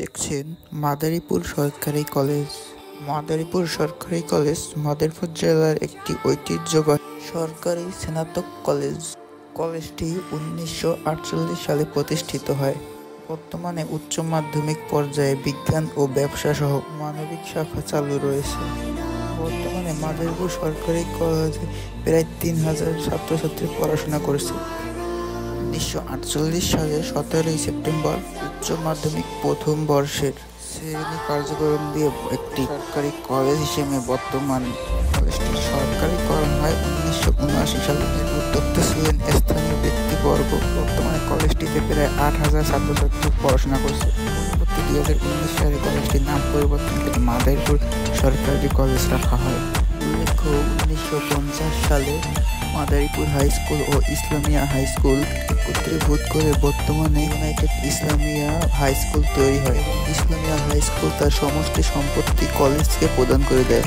দেখছেন মাদারীপুর সরকারি কলেজ। মাদারীপুর সরকারি কলেজ মাদারীপুর জেলার একটি ঐতিহ্যবাহী সরকারি স্নাতক কলেজ। কলেজটি 1948 সালে প্রতিষ্ঠিত হয়। বর্তমানে উচ্চ মাধ্যমিক পর্যায়ে বিজ্ঞান ও ব্যবসা সহ মানবিক শাখা চালু রয়েছে। বর্তমানে মাদারীপুর সরকারি কলেজে প্রায় 3000 ছাত্রছাত্রী পড়াশোনা করছে। 1948 সালের 17 সেপ্টেম্বর উচ্চ মাধ্যমিক প্রথম বর্ষের শ্রেণী কার্যক্রম দিয়ে একটি সরকারি কলেজ হিসেবে বর্তমান কলেজটি সরকারিকরণ হয় 1979 সালে। এর উদ্যোক্তা ছিলেন স্থানীয় ব্যক্তিবর্গ। বর্তমানে কলেজটিতে প্রায় 8000 ছাত্রছাত্রী পড়াশোনা করছে। পরবর্তী 2019 সালে কলেজটির নাম পরিবর্তন করে মাদারীপুর সরকারি কলেজ রাখা হয়। উল্লেখ্য 1950 সালে মাদারীপুর হাই স্কুল ও ইসলামিয়া হাই স্কুল একত্রীভূত করে বর্তমানে ইউনাইটেড ইসলামিয়া হাই স্কুল তৈরি হয়। ইসলামিয়া হাই স্কুল তার সমস্ত সম্পত্তি কলেজকে প্রদান করে দেয়।